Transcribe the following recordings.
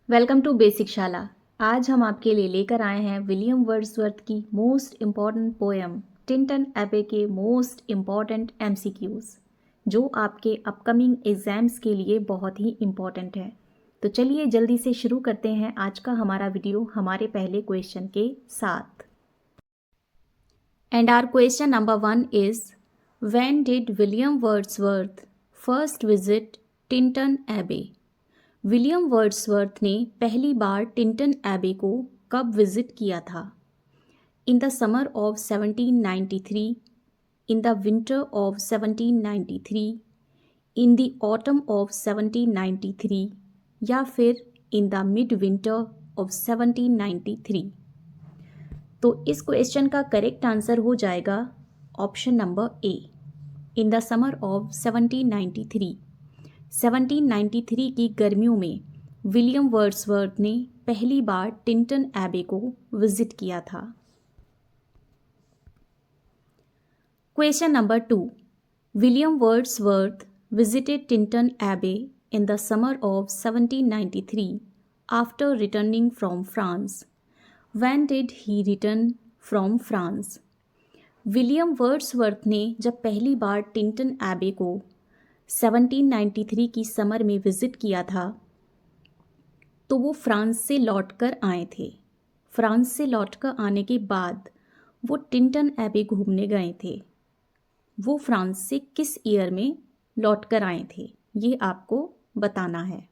Welcome to basic शाला। आज हम आपके लिए लेकर आए हैं विलियम वर्ड्सवर्थ की मोस्ट इम्पॉर्टेंट पोएम टिंटन एबे के मोस्ट इम्पॉर्टेंट एमसीक्यूज जो आपके अपकमिंग एग्जाम्स के लिए बहुत ही इम्पॉर्टेंट है। तो चलिए जल्दी से शुरू करते हैं आज का हमारा वीडियो हमारे पहले क्वेश्चन के साथ। And our question number 1 is when did William Wordsworth first visit Tintern Abbey? William Wordsworth ने पहली बार टिंटन एबे को कब विजिट किया था? इन the summer of 1793, in the winter of 1793, in the autumn of 1793 या फिर in the mid winter of 1793। तो इस क्वेश्चन का करेक्ट आंसर हो जाएगा option number A, in the summer of 1793। 1793 की गर्मियों में विलियम वर्ड्सवर्थ ने पहली बार टिंटन एबे को विजिट किया था। Question number 2, William Wordsworth visited Tintern Abbey in the summer of 1793 after returning from France. When did he return from France? William Wordsworth ने जब पहली बार टिंटन एबे को 1793 की समर में विज़िट किया था तो वो फ्रांस से लौटकर आए थे। फ्रांस से लौटकर आने के बाद वो टिंटन एबे घूमने गए थे। वो फ्रांस से किस ईयर में लौटकर आए थे ये आपको बताना है।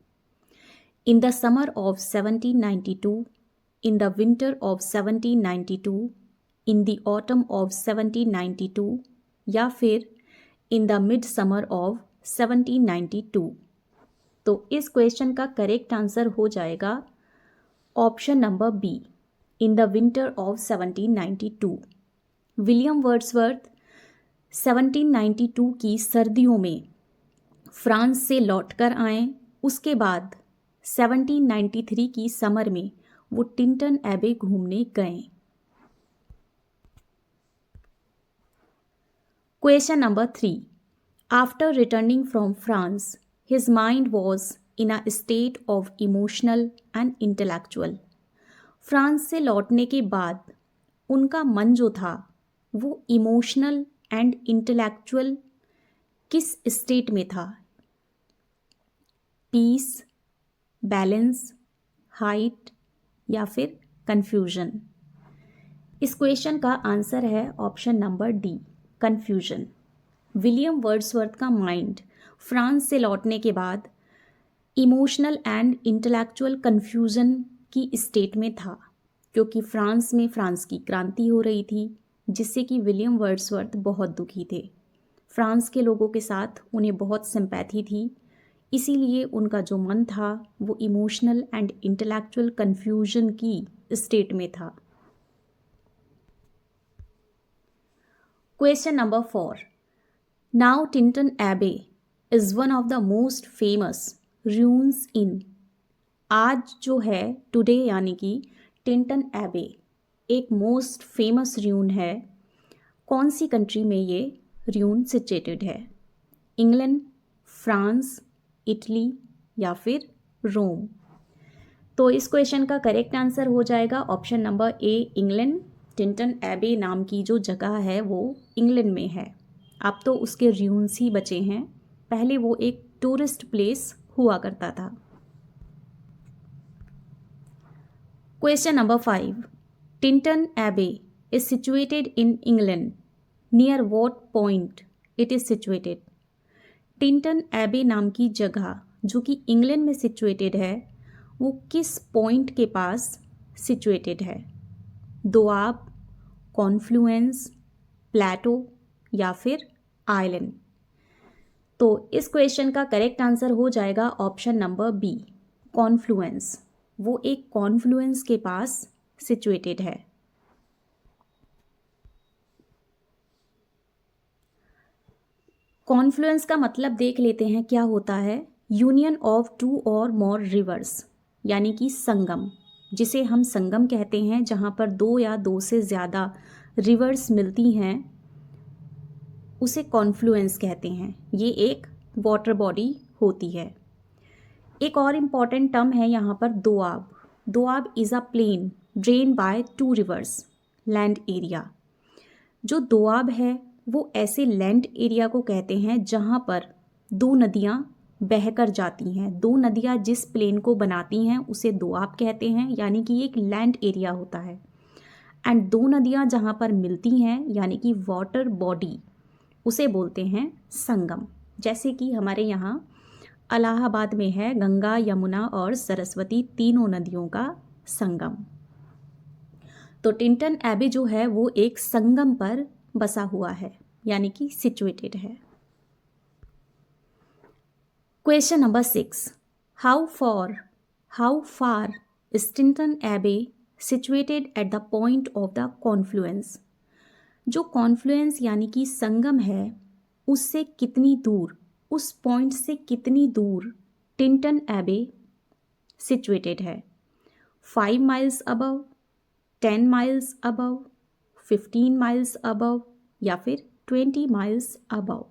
In the summer of 1792, in the winter of 1792, in the autumn of 1792 या फिर in the mid summer of 1792। तो इस क्वेश्चन का करेक्ट आंसर हो जाएगा option number B, in the winter of 1792। William Wordsworth 1792 की सर्दियों में फ्रांस से लौटकर आए। उसके बाद 1793 की समर में वो टिंटन एबे घूमने गए। Question number 3, after returning from France, his mind was in a state of emotional and intellectual. France से लौटने के बाद उनका मन जो था वो इमोशनल एंड इंटेलेक्चुअल किस स्टेट में था? पीस, बैलेंस, हाइट या फिर कन्फ्यूजन? इस क्वेश्चन का आंसर है option number D, confusion. William Wordsworth का माइंड फ्रांस से लौटने के बाद इमोशनल एंड इंटेलेक्चुअल कन्फ्यूज़न की स्टेट में था, क्योंकि फ्रांस में फ्रांस की क्रांति हो रही थी जिससे कि विलियम वर्ड्सवर्थ बहुत दुखी थे। फ्रांस के लोगों के साथ उन्हें बहुत सिंपैथी थी, इसीलिए उनका जो मन था वो इमोशनल एंड इंटेलेक्चुअल कन्फ्यूजन की स्टेट में था। Question number 4, Now Tinton Abbey is one of the most famous ruins in। आज जो है टुडे यानी कि टिंटन एबे एक मोस्ट फेमस र्यून है। कौन सी कंट्री में ये र्यून सिचुएटेड है? इंग्लैंड, फ्रांस, इटली या फिर रोम? तो इस क्वेश्चन का करेक्ट आंसर हो जाएगा ऑप्शन नंबर ए, इंग्लैंड। टिंटन एबे नाम की जो जगह है वो इंग्लैंड में है। अब तो उसके र्यून्स ही बचे हैं, पहले वो एक टूरिस्ट प्लेस हुआ करता था। क्वेश्चन नंबर 5, टिंटन एबे is situated in England, near what point it is situated? Tintern Abbey नाम की जगह जो कि इंग्लैंड में सिचुएटेड है वो किस पॉइंट के पास सिचुएटेड है? दोआब, कॉन्फ्लुएंस, प्लेटो या फिर आइलैंड? तो इस क्वेश्चन का करेक्ट आंसर हो जाएगा ऑप्शन नंबर बी, कॉन्फ्लुएंस। वो एक कॉन्फ्लुएंस के पास सिचुएटेड है। कॉन्फ्लुएंस का मतलब देख लेते हैं क्या होता है। यूनियन ऑफ टू और मोर रिवर्स यानी कि संगम, जिसे हम संगम कहते हैं, जहाँ पर दो या दो से ज़्यादा रिवर्स मिलती हैं उसे कॉन्फ्लुएंस कहते हैं। ये एक वाटर बॉडी होती है। एक और इम्पॉर्टेंट टर्म है यहाँ पर Doab. Doab is a plain drain by 2 rivers land area. जो दोआब है वो ऐसे लैंड एरिया को कहते हैं जहाँ पर 2 नदियाँ बहकर जाती हैं। 2 नदियाँ जिस प्लेन को बनाती हैं उसे दोआब कहते हैं, यानी कि एक लैंड एरिया होता है। एंड 2 नदियाँ जहाँ पर मिलती हैं यानी कि वाटर बॉडी, उसे बोलते हैं संगम। जैसे कि हमारे यहाँ इलाहाबाद में है गंगा, यमुना और सरस्वती, तीनों नदियों का संगम। तो टिंटन एबे जो है वो एक संगम पर बसा हुआ है, यानी कि सिचुएटेड है। Question number 6, how far is Tintern Abbey situated at the point of the confluence. जो कॉन्फ्लुएंस यानी कि संगम है उससे कितनी दूर, उस पॉइंट से कितनी दूर टिंटन एबे सिचुएटेड है। 5 miles above, 10 miles above, 15 miles above या फिर 20 माइल्स अबव।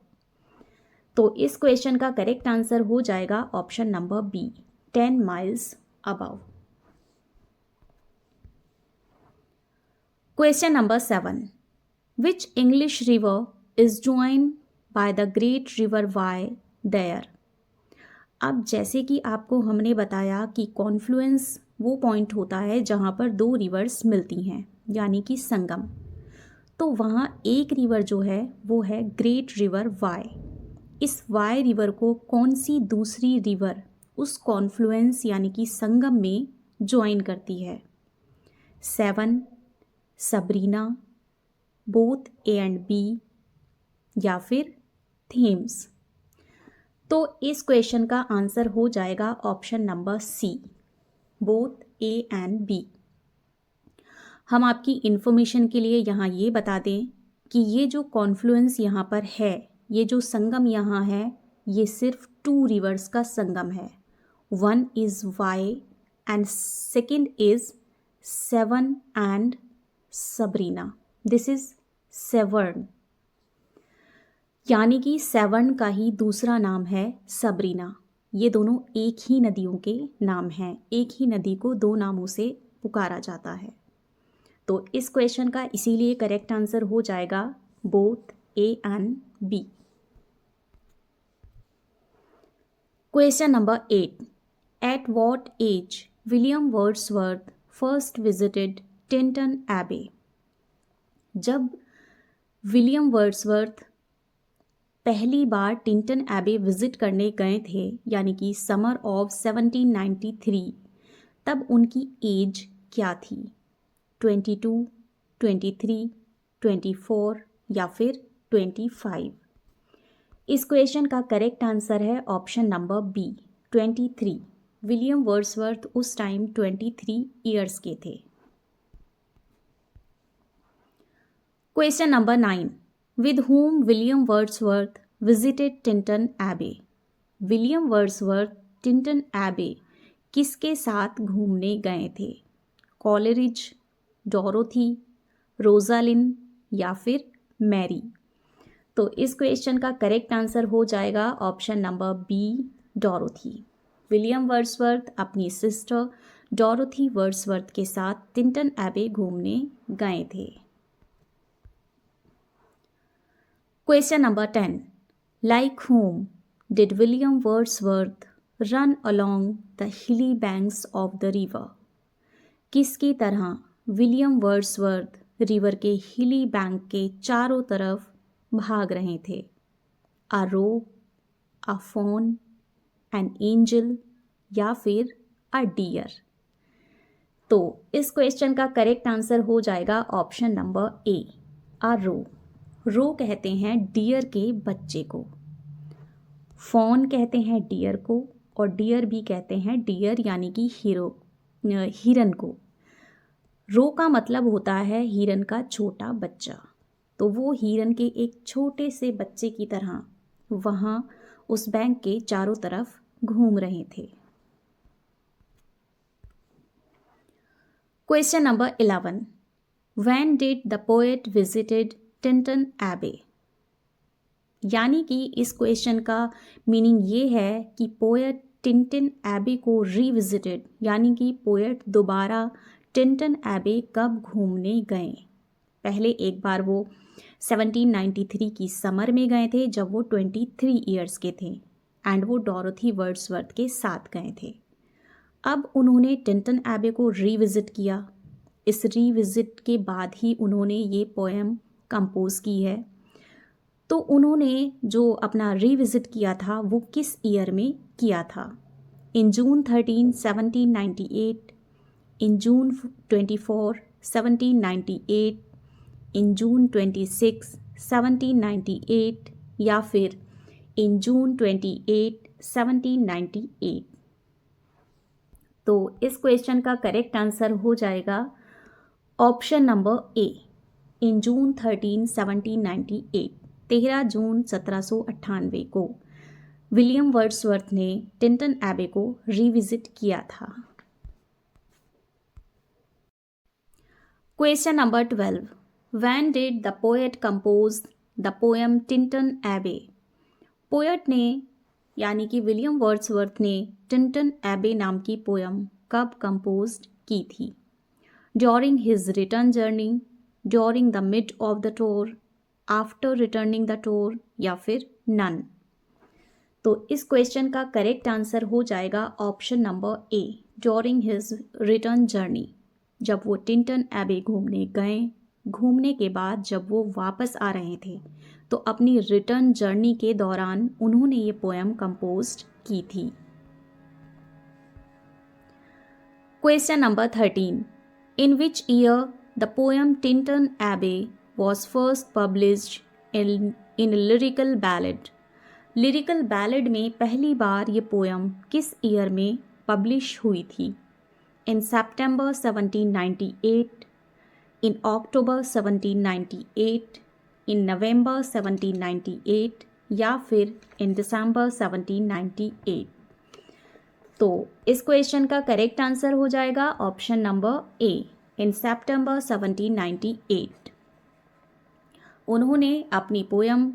तो इस क्वेश्चन का करेक्ट आंसर हो जाएगा option number B, 10 miles above. Question number 7, which English river is joined by the great river Wye there. अब जैसे कि आपको हमने बताया कि कॉन्फ्लुएंस वो पॉइंट होता है जहाँ पर 2 रिवर्स मिलती हैं, यानी कि संगम। तो वहाँ एक रिवर जो है वो है ग्रेट रिवर वाई। इस वाई रिवर को कौन सी दूसरी रिवर उस कॉन्फ्लुएंस यानी कि संगम में ज्वाइन करती है। Severn, Sabrina, both A and B या फिर थेम्स। तो इस क्वेश्चन का आंसर हो जाएगा option number C, both A and B. हम आपकी इन्फॉर्मेशन के लिए यहाँ ये बता दें कि ये जो कॉन्फ्लुएंस यहाँ पर है, ये जो संगम यहाँ है, ये सिर्फ 2 रिवर्स का संगम है। One is why and second is seven and Sabrina. This is Severn, यानी कि सेवर्न का ही दूसरा नाम है सबरीना। ये दोनों एक ही नदियों के नाम हैं, एक ही नदी को 2 नामों से पुकारा जाता है। तो इस क्वेश्चन का इसीलिए करेक्ट आंसर हो जाएगा both A and B. Question number 8, at what age William Wordsworth first visited Tintern Abbey. जब विलियम वर्ड्सवर्थ पहली बार टिंटन एबे विजिट करने गए थे, यानी कि समर ऑफ 1793, तब उनकी एज क्या थी। 22, 23, 24 या फिर 25। इस क्वेश्चन का करेक्ट आंसर है option number B, 23। William Wordsworth उस टाइम 23 ईयर्स के थे। Question number 9, with whom William Wordsworth visited Tinton Abbey। William Wordsworth Tintern Abbey किसके साथ घूमने गए थे। कॉलरिज, डोरोथी, रोजालिन या फिर मैरी। तो इस क्वेश्चन का करेक्ट आंसर हो जाएगा option number B, Dorothy. William Wordsworth अपनी सिस्टर डोरोथी वर्ड्सवर्थ के साथ टिंटन एबे घूमने गए थे। Question number 10, like whom did William Wordsworth run along the hilly banks of the river। किसकी तरह विलियम वर्ड्सवर्थ रिवर के हिली बैंक के चारों तरफ भाग रहे थे। अ रोक, अ फॉन, एन एंजल या फिर अ डियर। तो इस क्वेश्चन का करेक्ट आंसर हो जाएगा ऑप्शन नंबर ए, अ रो। रो कहते हैं डियर के बच्चे को, फॉन कहते हैं डियर को, और डियर भी कहते हैं डियर यानी कि हिरन को। रो का मतलब होता है हिरन का छोटा बच्चा। तो वो हिरन के एक छोटे से बच्चे की तरह वहाँ उस बैंक के चारों तरफ घूम रहे थे। Question number 11, when did the poet visited Tintern एबे। यानी कि इस क्वेश्चन का मीनिंग ये है कि पोएट टिंटन एबे को रीविजिटेड, यानी कि पोएट दोबारा टिंटन एबे कब घूमने गए? पहले एक बार वो 1793 की समर में गए थे जब वो 23 ईयर्स के थे एंड वो डॉरोथी वर्ड्सवर्थ के साथ गए थे। अब उन्होंने टिंटन एबे को रीविजिट किया। इस रीविजिट के बाद ही उन्होंने ये पोएम कंपोज की है। तो उन्होंने जो अपना रीविजिट किया था वो किस ईयर में किया था? इन जून 13, 1798, इन जून 24, 1798, इन जून 26, 1798 या फिर इन जून 28, 1798। तो इस क्वेश्चन का करेक्ट आंसर हो जाएगा ऑप्शन नंबर ए, इन जून 13, 1798, 13 जून 1798 को विलियम वर्ड्सवर्थ ने टिंटन एबे को रीविजिट किया था। Question number 12, when did the poet compose the poem Tintern एबे? पोएट ने यानी कि विलियम वर्ड्सवर्थ ने टिंटन एबे नाम की पोएम कब कंपोज की थी? During his return journey, during the mid of the tour, after returning the tour या फिर नन? तो इस क्वेश्चन का करेक्ट आंसर हो जाएगा ऑप्शन नंबर ए, ड्यूरिंग हिज रिटर्न जर्नी। जब वो टिंटन एबे घूमने गए, घूमने के बाद जब वो वापस आ रहे थे तो अपनी रिटर्न जर्नी के दौरान उन्होंने ये पोएम कंपोज की थी। Question number 13, in which year the poem Tintern Abbey was first published in lyrical ballad? Lyrical ballad में पहली बार ये पोएम किस ईयर में पब्लिश हुई थी? इन सितंबर 1798, इन अक्टूबर 1798, इन नवंबर 1798 या फिर इन दिसंबर 1798? तो इस क्वेश्चन का करेक्ट आंसर हो जाएगा ऑप्शन नंबर ए, इन सितंबर 1798। उन्होंने अपनी poem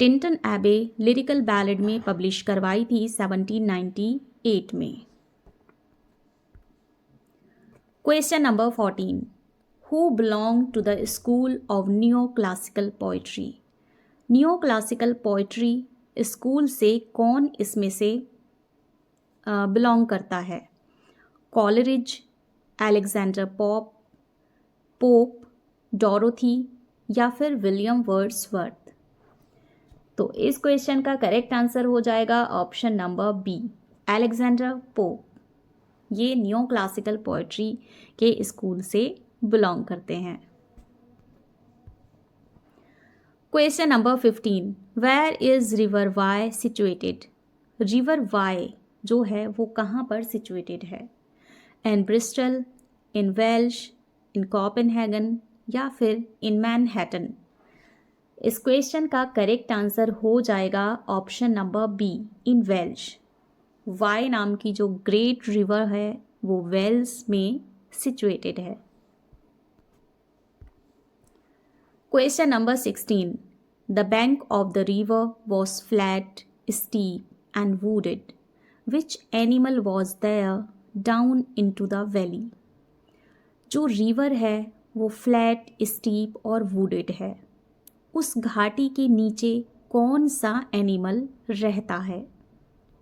Tintern Abbey lyrical ballad में पब्लिश करवाई थी 1798 में। Question number 14, who belong to the school of new classical poetry? New classical poetry school से कौन इसमें से बिलोंग करता है? कॉलरिज, अलेक्जेंडर पोप, डोरोथी या फिर विलियम वर्ड्सवर्थ? तो इस क्वेश्चन का करेक्ट आंसर हो जाएगा option number B, Alexander Pope. ये न्यू क्लासिकल पोएट्री के स्कूल से बिलोंग करते हैं। Question number 15, where is river Wye situated? River Wye जो है वो कहाँ पर सिचुएटेड है? In Bristol, in Welsh, in Copenhagen या फिर इन मैनहट्टन? इस क्वेश्चन का करेक्ट आंसर हो जाएगा option number B, in Welsh. Wye नाम की जो ग्रेट रिवर है वो वेल्स में सिचुएटेड है। Question number 16, the bank of the river was flat, steep and wooded, which animal was there down into the valley? जो रिवर है वो फ्लैट, स्टीप और वुडेड है। उस घाटी के नीचे कौन सा एनिमल रहता है?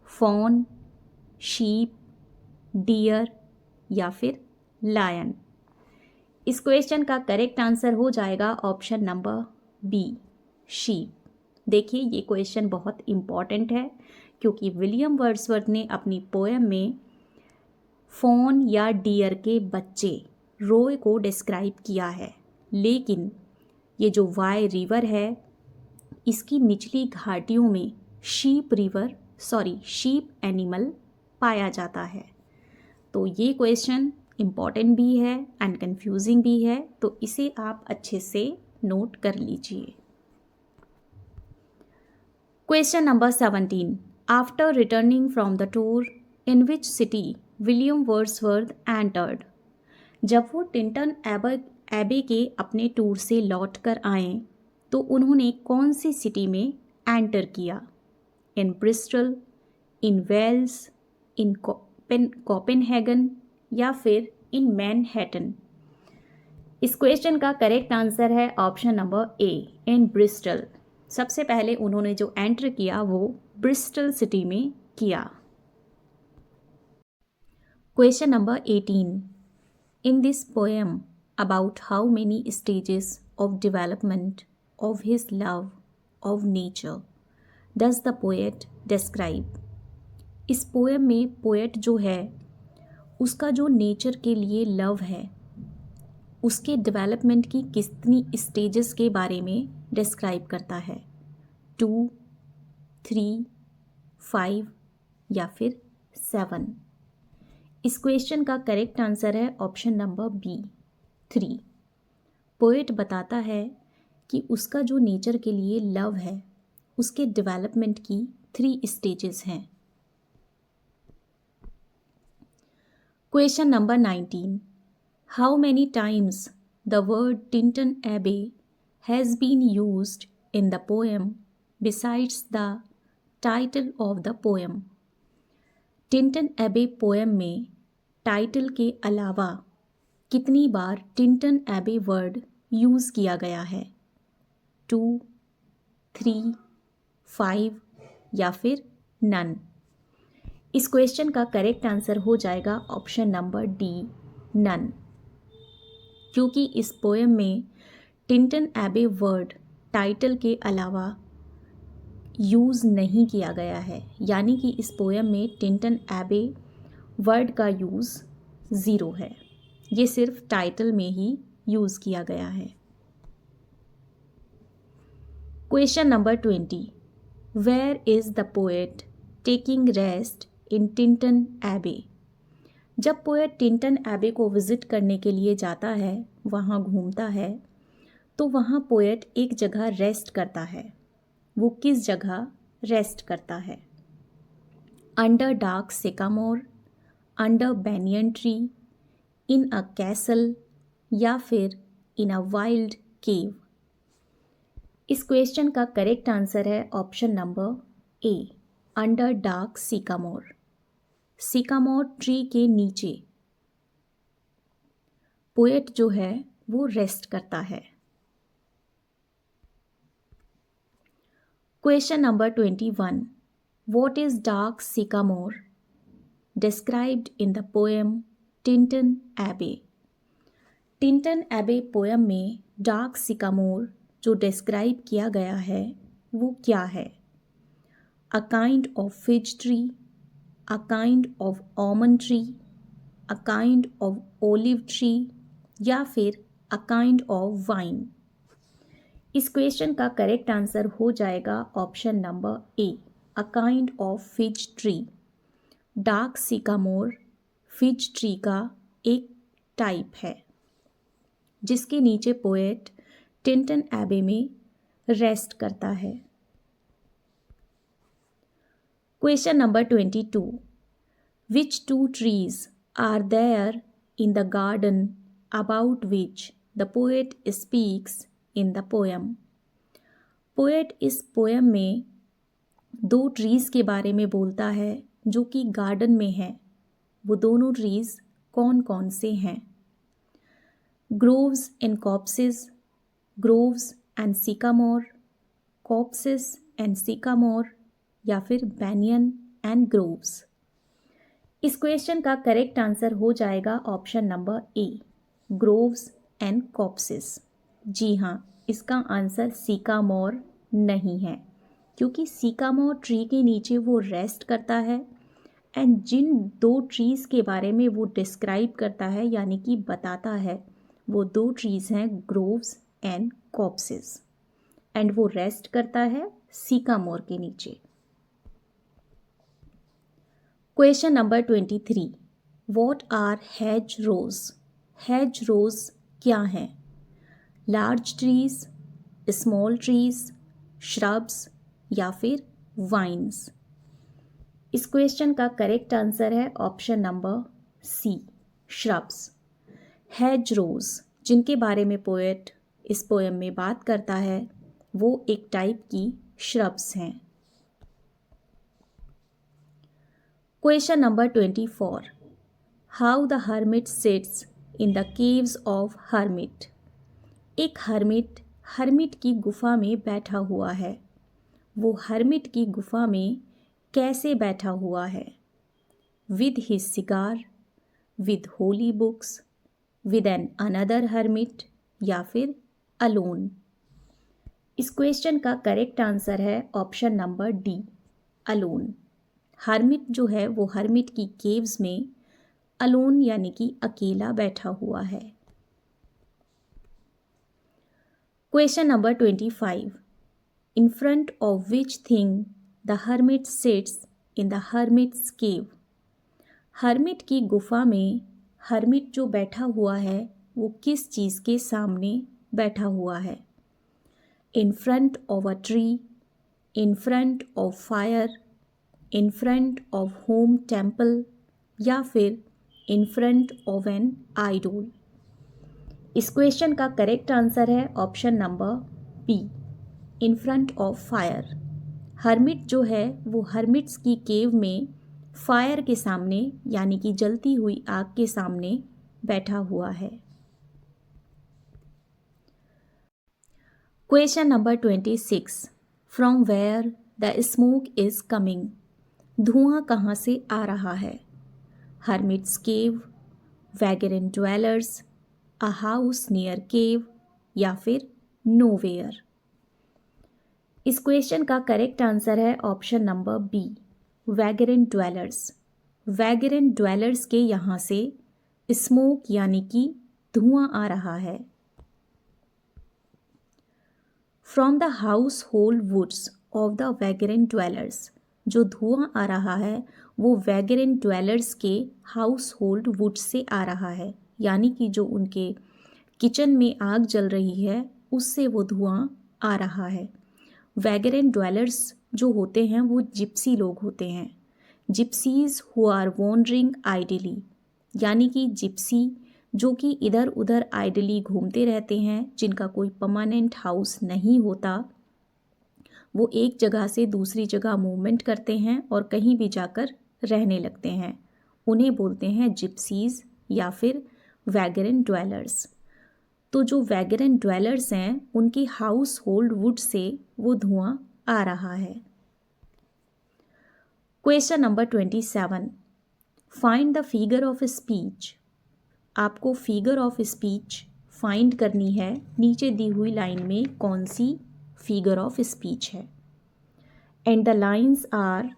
फॉन, शीप, डियर या फिर लायन? इस क्वेश्चन का करेक्ट आंसर हो जाएगा ऑप्शन नंबर बी, शीप। देखिए ये क्वेश्चन बहुत इम्पॉर्टेंट है क्योंकि विलियम वर्ड्सवर्थ ने अपनी पोएम में फॉन या डियर के बच्चे रोय को डिस्क्राइब किया है, लेकिन ये जो वाई रिवर है इसकी निचली घाटियों में शीप एनिमल पाया जाता है। तो ये क्वेश्चन इम्पॉर्टेंट भी है एंड कंफ्यूजिंग भी है, तो इसे आप अच्छे से नोट कर लीजिए। Question number 17, after returning from the tour in which city William Wordsworth entered? जब वो टिंटन एबे के अपने टूर से लौट कर आए तो उन्होंने कौन सी सिटी में एंटर किया? इन ब्रिस्टल, इन वेल्स, इन कोपेनहेगन या फिर इन मैनहट्टन? इस क्वेश्चन का करेक्ट आंसर है ऑप्शन नंबर ए, इन ब्रिस्टल। सबसे पहले उन्होंने जो एंटर किया वो ब्रिस्टल सिटी में किया। Question number 18, in this poem about how many stages of development of his love of nature does the poet describe? इस पोएम में पोएट जो है उसका जो नेचर के लिए लव है उसके डेवलपमेंट की कितनी स्टेजेस के बारे में डिस्क्राइब करता है? 2, 3, 5 या फिर 7? इस क्वेश्चन का करेक्ट आंसर है ऑप्शन नंबर बी, 3। पोएट बताता है कि उसका जो नेचर के लिए लव है उसके डेवलपमेंट की 3 स्टेजेस हैं। Question number 19, how many times the word Tintern Abbey has been used in the poem besides the title of the poem? Tintern Abbey poem में टाइटल के अलावा कितनी बार टिंटन एबे वर्ड यूज़ किया गया है? 2, 3, 5 या फिर नन? इस क्वेश्चन का करेक्ट आंसर हो जाएगा ऑप्शन नंबर डी, नन। क्योंकि इस पोएम में टिंटन एबे वर्ड टाइटल के अलावा यूज़ नहीं किया गया है, यानी कि इस पोएम में टिंटन एबे वर्ड का यूज़ 0 है। ये सिर्फ टाइटल में ही यूज़ किया गया है। Question number 20, where is the poet taking rest in Tintern Abbey? जब पोएट टिंटन एबे को विज़िट करने के लिए जाता है, वहाँ घूमता है, तो वहाँ पोएट एक जगह रेस्ट करता है। वो किस जगह रेस्ट करता है? Under dark sycamore, under banyan tree, in a castle या फिर इन अ वाइल्ड केव? इस क्वेश्चन का करेक्ट आंसर है ऑप्शन नंबर ए, under dark sycamore. Sycamore tree के नीचे पोएट जो है वो रेस्ट करता है। Question number 21, what is dark sycamore described in the poem Tintern एबे? टिंटन एबे पोएम में डार्क सिकामोर जो डिस्क्राइब किया गया है वो क्या है? A kind of fig tree, a kind of almond tree, a kind of olive tree या फिर a kind of wine? इस क्वेश्चन का करेक्ट आंसर हो जाएगा option number A, a kind of fig tree। Dark sycamore fig tree का एक type है जिसके नीचे पोएट टिंटन एबे में रेस्ट करता है। Question number 22, which 2 trees are there in the garden about which the poet speaks in the poem? Poet इस पोएम में 2 ट्रीज़ के बारे में बोलता है जो कि गार्डन में हैं। वो दोनों ट्रीज़ कौन कौन से हैं? Groves and copses, groves and sycamore, copses and sycamore या फिर बैनियन एंड ग्रोव्स? इस क्वेश्चन का करेक्ट आंसर हो जाएगा option number A, groves and copses. जी हाँ, इसका आंसर सिकामोर नहीं है, क्योंकि सिकामोर ट्री के नीचे वो रेस्ट करता है एंड जिन 2 ट्रीज़ के बारे में वो डिस्क्राइब करता है यानी कि बताता है, वो 2 ट्रीज़ हैं ग्रोव्स एंड कॉप्सेस, एंड वो रेस्ट करता है सिकामोर के नीचे। Question number 23, what are hedgerows? Hedgerows क्या हैं? Large trees, small trees, shrubs या फिर वाइन्स? इस क्वेश्चन का करेक्ट आंसर है option number C, shrubs. Hedgerows जिनके बारे में पोएट इस पोएम में बात करता है वो एक टाइप की श्रब्स हैं। Question number 24. How the hermit sits in the caves of hermit. एक हर्मिट की गुफा में बैठा हुआ है। वो हर्मिट की गुफा में कैसे बैठा हुआ है? With his cigar, with holy books, with an another hermit या फिर अलोन। इस क्वेश्चन का करेक्ट आंसर है option number D, alone. Hermit जो है वो हर्मिट की केव्स में अलोन यानी कि अकेला बैठा हुआ है। Question number 25. In front of which thing the hermit sits in the hermit's cave. Hermit की गुफा में हर्मिट जो बैठा हुआ है वो किस चीज़ के सामने बैठा हुआ है? In front of a tree, in front of fire, in front of home temple या फिर in front of an idol. इस क्वेश्चन का करेक्ट आंसर है option number B, in front of fire. Hermit जो है वो हर्मिट्स की केव में फायर के सामने यानी कि जलती हुई आग के सामने बैठा हुआ है। Question number 26. From where the smoke is coming. धुआं कहाँ से आ रहा है? Hermit's cave, vagrant dwellers, a house near cave या फिर नोवेयर। इस क्वेश्चन का करेक्ट आंसर है option number B, vagrant dwellers. Vagrant dwellers के यहाँ से स्मोक यानी कि धुआं आ रहा है। From the household woods of the vagrant dwellers. जो धुआं आ रहा है वो वैगरेंट ड्वेलर्स के हाउस होल्ड वुड्स से आ रहा है, यानी कि जो उनके किचन में आग जल रही है उससे वो धुआं आ रहा है। वैगरेंट ड्वेलर्स जो होते हैं वो जिप्सी लोग होते हैं। Gypsies who are wandering idly, यानी कि जिप्सी जो कि इधर उधर आइडली घूमते रहते हैं, जिनका कोई परमानेंट हाउस नहीं होता, वो एक जगह से दूसरी जगह मूवमेंट करते हैं और कहीं भी जाकर रहने लगते हैं। उन्हें बोलते हैं जिप्सीज या फिर वैगरेंट ड्वेलर्स। तो जो वैगरेंट ड्वेलर्स हैं उनकी हाउस होल्ड वुड से वो धुआं आ रहा है। Question number 27. Find the figure of speech. आपको फिगर ऑफ स्पीच फाइंड करनी है। नीचे दी हुई लाइन में कौन सी फिगर ऑफ स्पीच है? And the lines are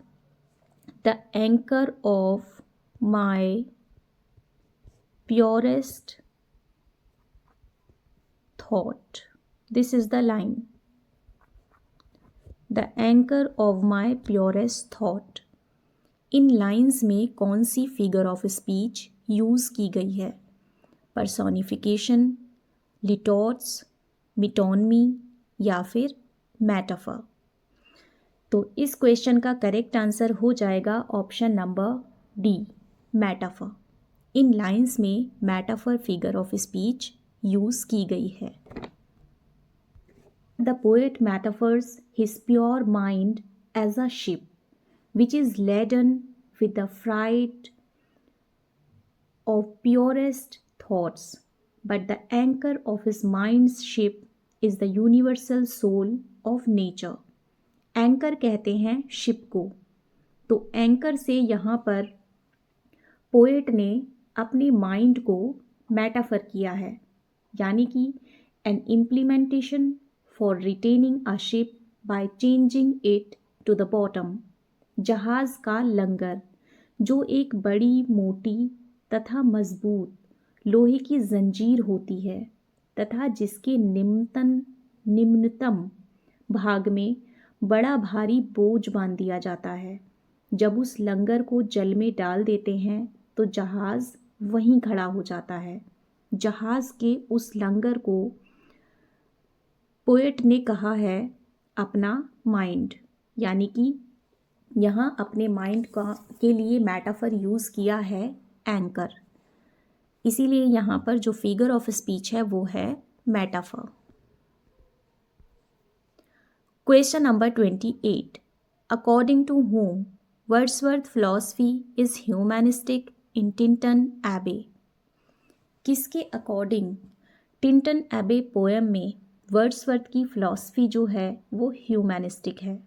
the anchor of my purest thought. This is the line. The anchor of my purest thought. In lines में कौन सी फिगर ऑफ स्पीच यूज़ की गई है? पर्सोनिफिकेशन, लिटोट्स, मिटोनमी या फिर मेटाफर। तो इस क्वेश्चन का करेक्ट आंसर हो जाएगा ऑप्शन नंबर डी, मेटाफर। इन लाइन्स में metaphor figure of speech use की गई है। The poet metaphors his pure mind as a ship which is laden with the freight of purest thoughts, but the anchor of his mind's ship is the universal soul of nature. Anchor कहते हैं ship को। तो anchor से यहाँ पर poet ने अपने mind को मेटाफर किया है, यानी कि an implementation for retaining a ship by changing it to the bottom. जहाज़ का लंगर जो एक बड़ी मोटी तथा मजबूत लोहे की जंजीर होती है तथा जिसके निम्नतम भाग में बड़ा भारी बोझ बांध दिया जाता है। जब उस लंगर को जल में डाल देते हैं तो जहाज़ वहीं खड़ा हो जाता है। जहाज़ के उस लंगर को पोएट ने कहा है अपना माइंड, यानी कि यहाँ अपने माइंड के लिए मेटाफर यूज़ किया है एंकर। इसीलिए यहाँ पर जो फिगर ऑफ स्पीच है वो है metaphor. Question number 28. According to whom Wordsworth philosophy is humanistic in Tintern Abbey. किसके अकॉर्डिंग टिंटन एबे पोएम में वर्ड्सवर्थ की फिलॉसफी जो है वो ह्यूमैनिस्टिक है?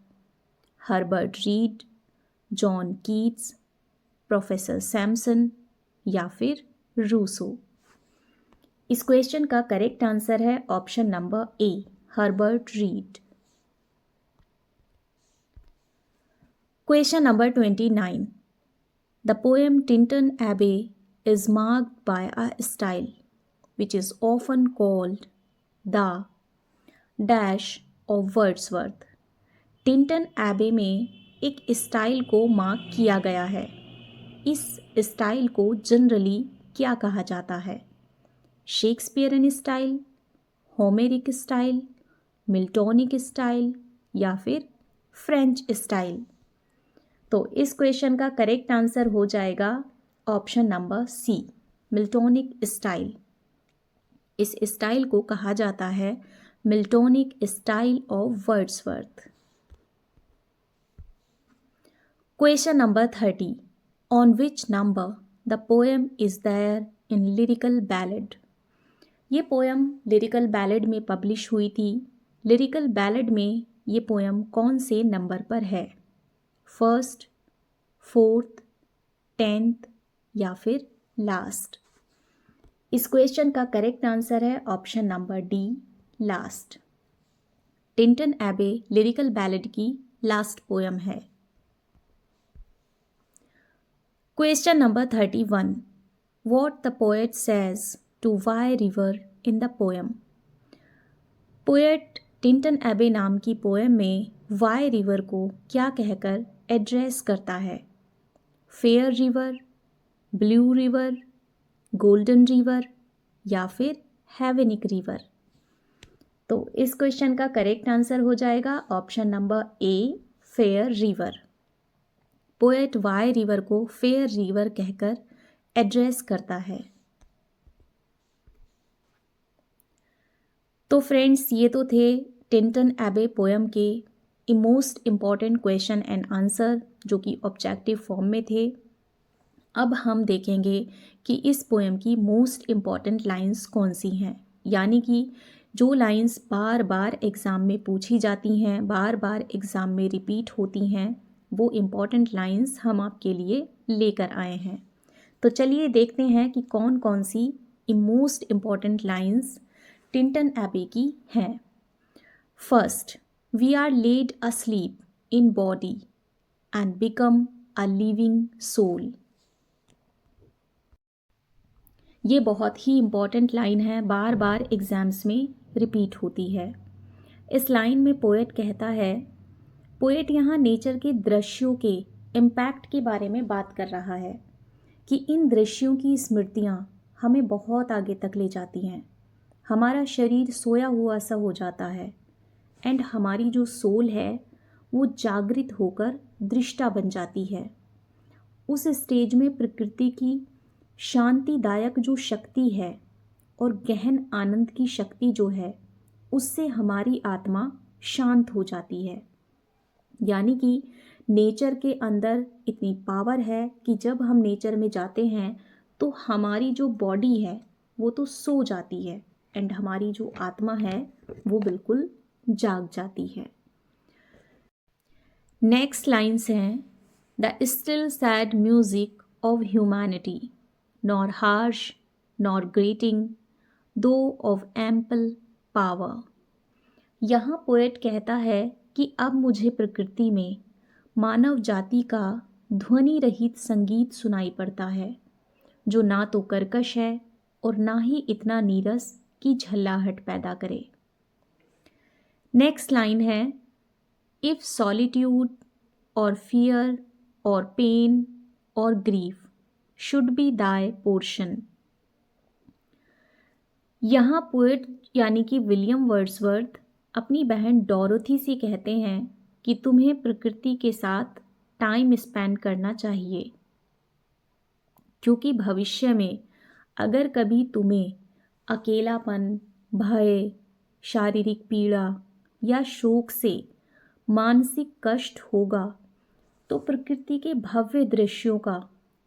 Herbert Read, John Keats, professor Samson या फिर रूसो? इस क्वेश्चन का करेक्ट आंसर है option number A, Herbert Read. Question number 29। The poem Tintern Abbey is marked by a style which is often called the dash of Wordsworth। Tintern एबे में एक style को mark किया गया है। इस स्टाइल को जनरली क्या कहा जाता है? Shakespearean style, Homeric style, Miltonic style या फिर फ्रेंच स्टाइल? तो इस क्वेश्चन का करेक्ट आंसर हो जाएगा option number C, Miltonic style. इस स्टाइल को कहा जाता है Miltonic style of Wordsworth. Question number 30। On which number the poem is there in lyrical ballad? ये पोएम लिरिकल बैलेड में पब्लिश हुई थी। लिरिकल बैलेड में ये पोएम कौन से नंबर पर है? फर्स्ट, फोर्थ, 10th या फिर लास्ट? इस क्वेश्चन का करेक्ट आंसर है option number D, last. Tintern Abbey lyrical ballad की लास्ट पोएम है। Question number 31। What the poet says to Wye river in the poem? Poet Tintern Abbey नाम की poem में वाई रिवर को क्या कहकर एड्रेस करता है? Fair river, blue river, golden river या फिर हेवेनिक रिवर? तो इस क्वेश्चन का करेक्ट आंसर हो जाएगा ऑप्शन नंबर ए, fair river. Poet Wye river को फेयर रिवर कहकर एड्रेस करता है। तो फ्रेंड्स, ये तो थे टिंटन एबे पोएम के most important question and answer जो कि ऑब्जेक्टिव फॉर्म में थे। अब हम देखेंगे कि इस पोएम की मोस्ट इम्पॉर्टेंट लाइंस कौन सी हैं, यानी कि जो लाइंस बार बार एग्ज़ाम में पूछी जाती हैं, बार बार एग्ज़ाम में रिपीट होती हैं, वो इम्पॉर्टेंट लाइंस हम आपके लिए लेकर आए हैं। तो चलिए देखते हैं कि कौन कौन सी most important lines Tintern Abbey की हैं। First, we are laid asleep in body and become a living soul। ये बहुत ही इम्पॉर्टेंट लाइन है, बार बार एग्ज़ाम्स में रिपीट होती है। इस लाइन में पोएट कहता है, पोएट यहाँ नेचर के दृश्यों के इम्पैक्ट के बारे में बात कर रहा है कि इन दृश्यों की स्मृतियाँ हमें बहुत आगे तक ले जाती हैं। हमारा शरीर सोया हुआ सा हो जाता है एंड हमारी जो सोल है वो जागृत होकर दृष्टा बन जाती है। उस स्टेज में प्रकृति की शांतिदायक जो शक्ति है और गहन आनंद की शक्ति जो है उससे हमारी आत्मा शांत हो जाती है। यानी कि नेचर के अंदर इतनी पावर है कि जब हम नेचर में जाते हैं तो हमारी जो बॉडी है वो तो सो जाती है एंड हमारी जो आत्मा है वो बिल्कुल जाग जाती है। नेक्स्ट लाइन्स हैं, the still sad music of humanity nor harsh nor grating दो ऑफ एम्पल पावर। यहाँ पोएट कहता है कि अब मुझे प्रकृति में मानव जाति का ध्वनि रहित संगीत सुनाई पड़ता है जो ना तो कर्कश है और ना ही इतना नीरस कि झल्लाहट पैदा करे। नेक्स्ट लाइन है, इफ सॉलिट्यूड और फियर और पेन और grief should be Dai portion. यहाँ पोएट यानी कि विलियम वर्ड्सवर्थ अपनी बहन डोरोथी से कहते हैं कि तुम्हें प्रकृति के साथ टाइम स्पेंड करना चाहिए, क्योंकि भविष्य में अगर कभी तुम्हें अकेलापन, भय, शारीरिक पीड़ा या शोक से मानसिक कष्ट होगा तो प्रकृति के भव्य दृश्यों का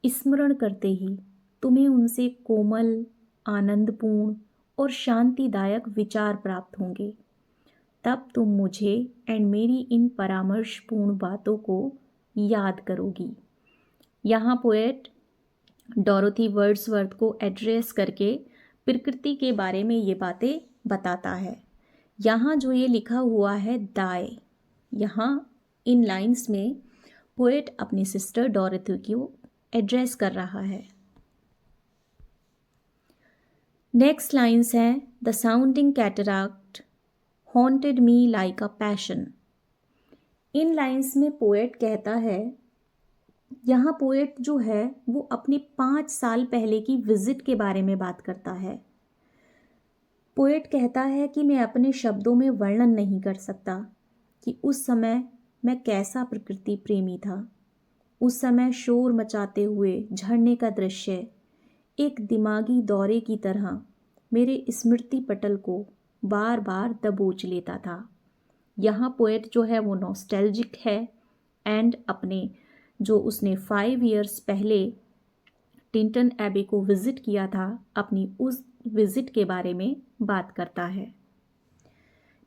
स्मरण करते ही तुम्हें उनसे कोमल, आनंदपूर्ण और शांतिदायक विचार प्राप्त होंगे। तब तुम मुझे एंड मेरी इन परामर्शपूर्ण बातों को याद करोगी। यहाँ पोएट डोरोथी वर्ड्सवर्थ को एड्रेस करके प्रकृति के बारे में ये बातें बताता है। यहाँ जो ये लिखा हुआ है दाय, यहाँ इन लाइंस में पोएट अपनी सिस्टर डोरोथी को एड्रेस कर रहा है। नेक्स्ट लाइंस हैं, the sounding cataract haunted me like a passion. In lines में पोएट कहता है, यहाँ पोएट जो है वो अपने 5 साल पहले की विजिट के बारे में बात करता है। पोएट कहता है कि मैं अपने शब्दों में वर्णन नहीं कर सकता कि उस समय मैं कैसा प्रकृति प्रेमी था। उस समय शोर मचाते हुए झरने का दृश्य एक दिमागी दौरे की तरह मेरे स्मृति पटल को बार बार दबोच लेता था। यहाँ पोएट जो है वो नॉस्टैल्जिक है एंड अपने जो उसने 5 इयर्स पहले टिंटन एबे को विज़िट किया था, अपनी उस विज़िट के बारे में बात करता है।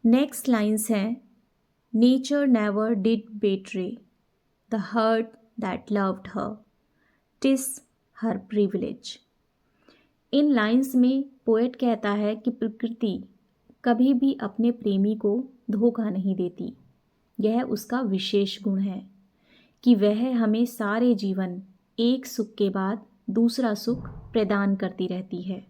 नेक्स्ट लाइंस हैं, nature never did betray the heart that loved her, TISS her privilege. In lines में पोएट कहता है कि प्रकृति कभी भी अपने प्रेमी को धोखा नहीं देती। यह उसका विशेष गुण है कि वह हमें सारे जीवन एक सुख के बाद दूसरा सुख प्रदान करती रहती है।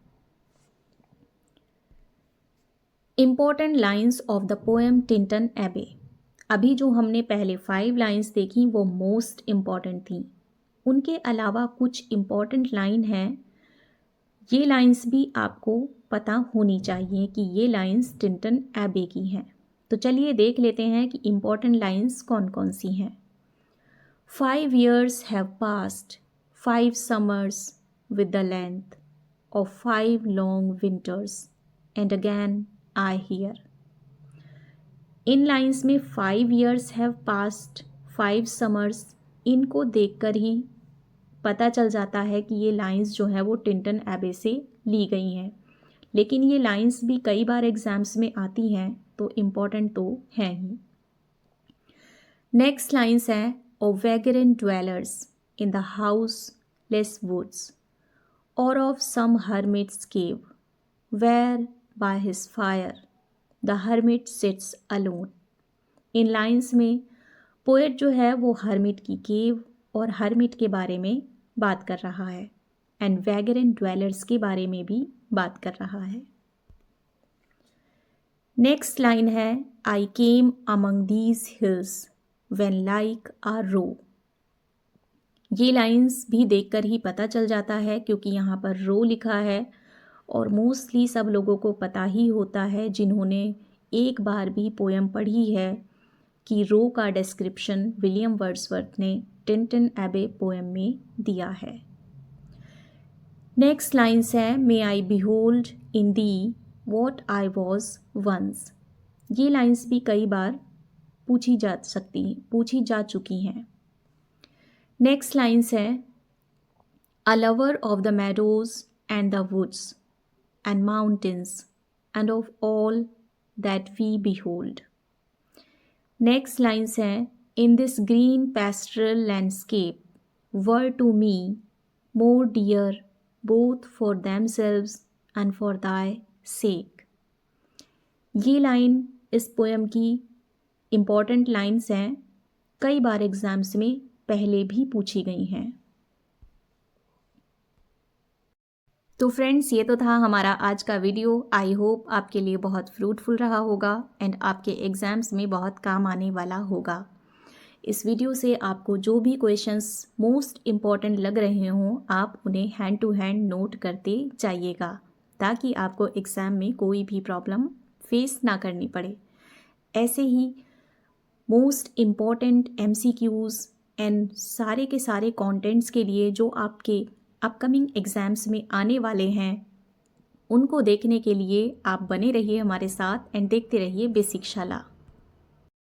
Important lines of the poem Tintern एबे। अभी जो हमने पहले 5 लाइंस देखी वो मोस्ट इम्पॉर्टेंट थी। उनके अलावा कुछ इम्पॉर्टेंट लाइन हैं, ये लाइंस भी आपको पता होनी चाहिए कि ये लाइंस टिंटन एबे की हैं। तो चलिए देख लेते हैं कि इम्पॉर्टेंट लाइंस कौन कौन सी हैं। 5 years have passed, 5 summers with the length of 5 long winters, and again I hear. In lines में 5 years have passed, 5 summers, इनको देखकर ही पता चल जाता है कि ये लाइंस जो है वो टिंटन एबे से ली गई हैं। लेकिन ये लाइंस भी कई बार एग्जाम्स में आती हैं, तो इम्पॉर्टेंट तो हैं ही। नेक्स्ट लाइंस हैं, of vagrant dwellers in the houseless woods, or of some hermit's cave, where by his fire the hermit sits alone. In lines में पोएट जो है वो हर्मिट की केव और हर्मिट के बारे में बात कर रहा है एंड वैगरेंट ड्वेलर्स के बारे में भी बात कर रहा है। नेक्स्ट लाइन है, I came among these hills when like a roe। ये लाइंस भी देखकर ही पता चल जाता है क्योंकि यहाँ पर रो लिखा है और मोस्टली सब लोगों को पता ही होता है जिन्होंने एक बार भी पोएम पढ़ी है कि रो का डिस्क्रिप्शन विलियम वर्ड्सवर्थ ने टिंटन एबे पोएम में दिया है। नेक्स्ट लाइंस है, may I behold in thee what I was once. ये लाइंस भी कई बार पूछी जा चुकी हैं। नेक्स्ट लाइंस है, a lover of the meadows and the woods and mountains and of all that we behold. Next lines है, in this green pastoral landscape were to me more dear both for themselves and for thy sake. ये line इस poem की important lines हैं, कई बार exams में पहले भी पूछी गई हैं। तो फ्रेंड्स, ये तो था हमारा आज का वीडियो। आई होप आपके लिए बहुत फ्रूटफुल रहा होगा एंड आपके एग्ज़ाम्स में बहुत काम आने वाला होगा। इस वीडियो से आपको जो भी क्वेश्चंस मोस्ट इम्पॉर्टेंट लग रहे हों, आप उन्हें हैंड टू हैंड नोट करते जाइएगा ताकि आपको एग्ज़ाम में कोई भी प्रॉब्लम फेस ना करनी पड़े। ऐसे ही मोस्ट इम्पॉर्टेंट MCQs एंड सारे के सारे कंटेंट्स के लिए जो आपके अपकमिंग एग्ज़ाम्स में आने वाले हैं, उनको देखने के लिए आप बने रहिए हमारे साथ एंड देखते रहिए बेसिक शाला।